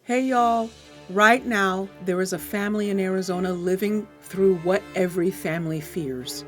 Hey y'all, right now there is a family in Arizona living through what every family fears.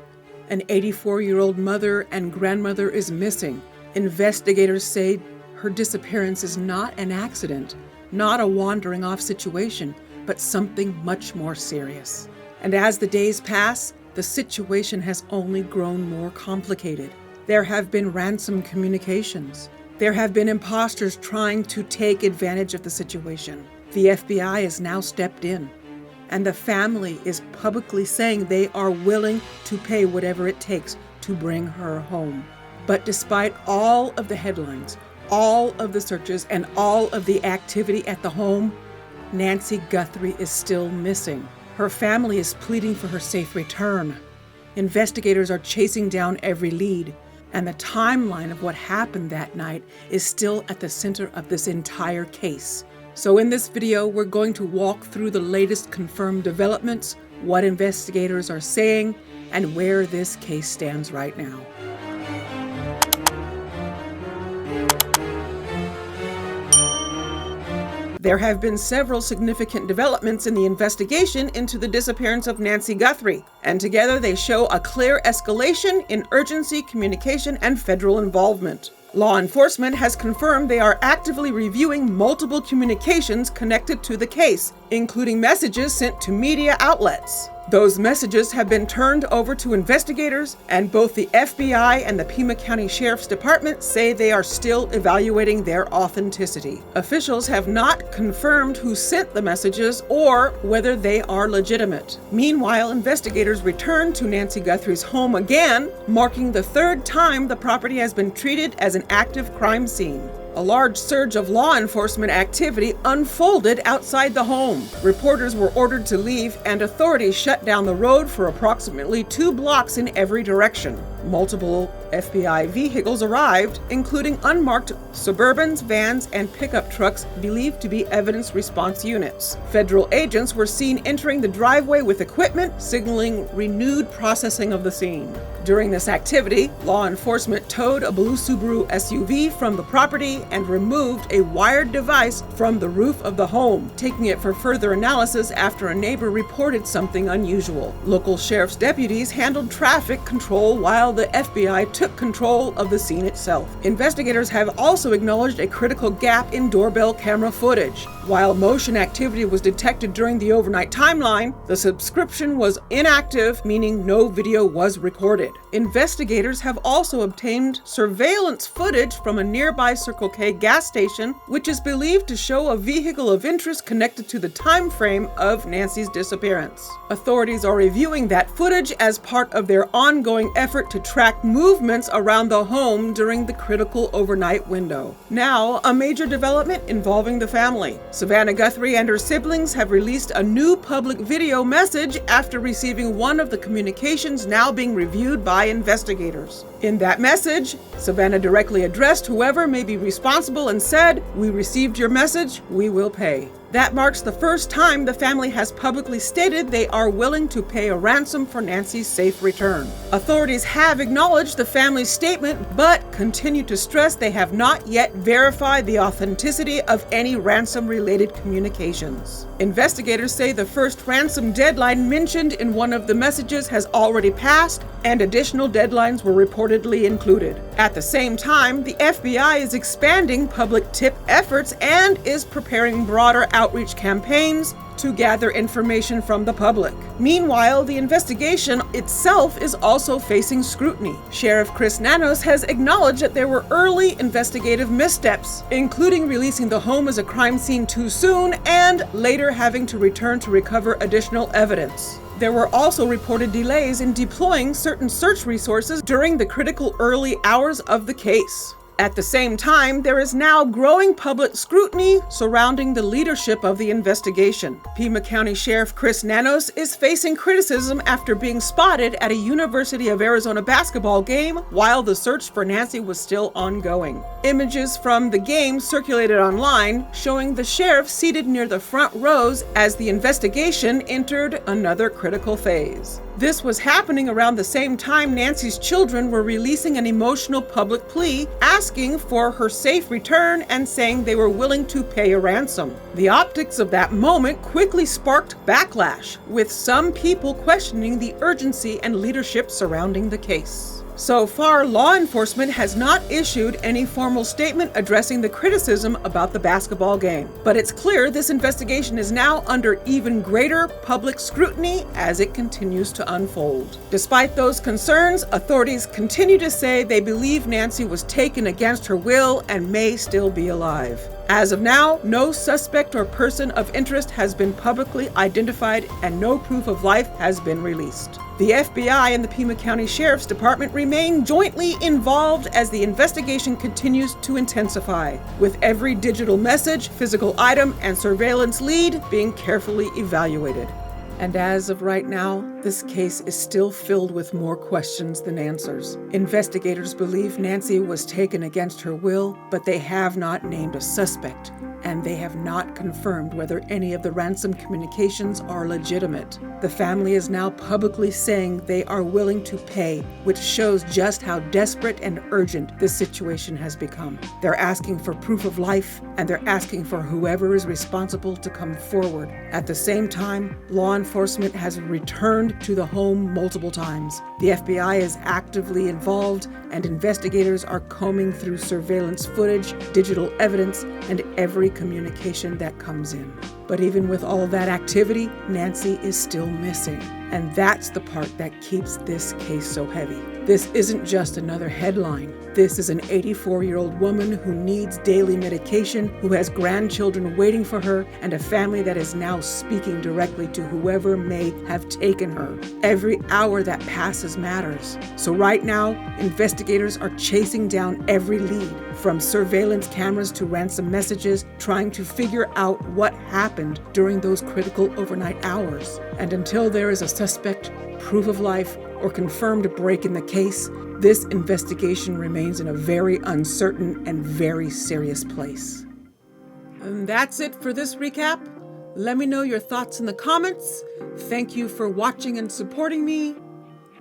An 84-year-old mother and grandmother is missing. Investigators say her disappearance is not an accident, not a wandering off situation, but something much more serious. And as the days pass, the situation has only grown more complicated. There have been ransom communications. There have been imposters trying to take advantage of the situation. The FBI has now stepped in, and the family is publicly saying they are willing to pay whatever it takes to bring her home. But despite all of the headlines, all of the searches, and all of the activity at the home, Nancy Guthrie is still missing. Her family is pleading for her safe return. Investigators are chasing down every lead, and the timeline of what happened that night is still at the center of this entire case. So in this video, we're going to walk through the latest confirmed developments, what investigators are saying, and where this case stands right now. There have been several significant developments in the investigation into the disappearance of Nancy Guthrie, and together they show a clear escalation in urgency, communication, and federal involvement. Law enforcement has confirmed they are actively reviewing multiple communications connected to the case, including messages sent to media outlets. Those messages have been turned over to investigators, and both the FBI and the Pima County Sheriff's Department say they are still evaluating their authenticity. Officials have not confirmed who sent the messages or whether they are legitimate. Meanwhile, investigators returned to Nancy Guthrie's home again, marking the third time the property has been treated as an active crime scene. A large surge of law enforcement activity unfolded outside the home. Reporters were ordered to leave, and authorities shut down the road for approximately 2 blocks in every direction. Multiple FBI vehicles arrived, including unmarked Suburbans, vans, and pickup trucks believed to be evidence response units. Federal agents were seen entering the driveway with equipment, signaling renewed processing of the scene. During this activity, law enforcement towed a blue Subaru SUV from the property and removed a wired device from the roof of the home, taking it for further analysis after a neighbor reported something unusual. Local sheriff's deputies handled traffic control while the FBI took control of the scene itself. Investigators have also acknowledged a critical gap in doorbell camera footage. While motion activity was detected during the overnight timeline, the subscription was inactive, meaning no video was recorded. Investigators have also obtained surveillance footage from a nearby Circle K gas station, which is believed to show a vehicle of interest connected to the time frame of Nancy's disappearance. Authorities are reviewing that footage as part of their ongoing effort to track movements around the home during the critical overnight window. Now, a major development involving the family. Savannah Guthrie and her siblings have released a new public video message after receiving one of the communications now being reviewed by investigators. In that message, Savannah directly addressed whoever may be responsible and said, "We received your message, we will pay." That marks the first time the family has publicly stated they are willing to pay a ransom for Nancy's safe return. Authorities have acknowledged the family's statement, but continue to stress they have not yet verified the authenticity of any ransom-related communications. Investigators say the first ransom deadline mentioned in one of the messages has already passed, and additional deadlines were reportedly included. At the same time, the FBI is expanding public tip efforts and is preparing broader outreach campaigns to gather information from the public. Meanwhile, the investigation itself is also facing scrutiny. Sheriff Chris Nanos has acknowledged that there were early investigative missteps, including releasing the home as a crime scene too soon and later having to return to recover additional evidence. There were also reported delays in deploying certain search resources during the critical early hours of the case. At the same time, there is now growing public scrutiny surrounding the leadership of the investigation. Pima County Sheriff Chris Nanos is facing criticism after being spotted at a University of Arizona basketball game while the search for Nancy was still ongoing. Images from the game circulated online showing the sheriff seated near the front rows as the investigation entered another critical phase. This was happening around the same time Nancy's children were releasing an emotional public plea, asking for her safe return and saying they were willing to pay a ransom. The optics of that moment quickly sparked backlash, with some people questioning the urgency and leadership surrounding the case. So far, law enforcement has not issued any formal statement addressing the criticism about the basketball game. But it's clear this investigation is now under even greater public scrutiny as it continues to unfold. Despite those concerns, authorities continue to say they believe Nancy was taken against her will and may still be alive. As of now, no suspect or person of interest has been publicly identified and no proof of life has been released. The FBI and the Pima County Sheriff's Department remain jointly involved as the investigation continues to intensify, with every digital message, physical item, and surveillance lead being carefully evaluated. And as of right now, this case is still filled with more questions than answers. Investigators believe Nancy was taken against her will, but they have not named a suspect, and they have not confirmed whether any of the ransom communications are legitimate. The family is now publicly saying they are willing to pay, which shows just how desperate and urgent this situation has become. They're asking for proof of life, and they're asking for whoever is responsible to come forward. At the same time, law enforcement has returned to the home multiple times. The FBI is actively involved, and investigators are combing through surveillance footage, digital evidence, and every communication that comes in. But even with all that activity, Nancy is still missing. And that's the part that keeps this case so heavy. This isn't just another headline. This is an 84-year-old woman who needs daily medication, who has grandchildren waiting for her, and a family that is now speaking directly to whoever may have taken her. Every hour that passes matters. So right now, investigators are chasing down every lead, from surveillance cameras to ransom messages, trying to figure out what happened during those critical overnight hours. And until there is a suspect, proof of life, or confirmed break in the case, this investigation remains in a very uncertain and very serious place. And that's it for this recap. Let me know your thoughts in the comments. Thank you for watching and supporting me.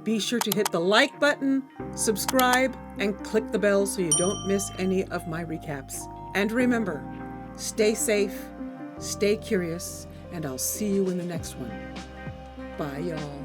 Be sure to hit the like button, subscribe, and click the bell so you don't miss any of my recaps. And remember, stay safe, stay curious, and I'll see you in the next one. Bye, y'all.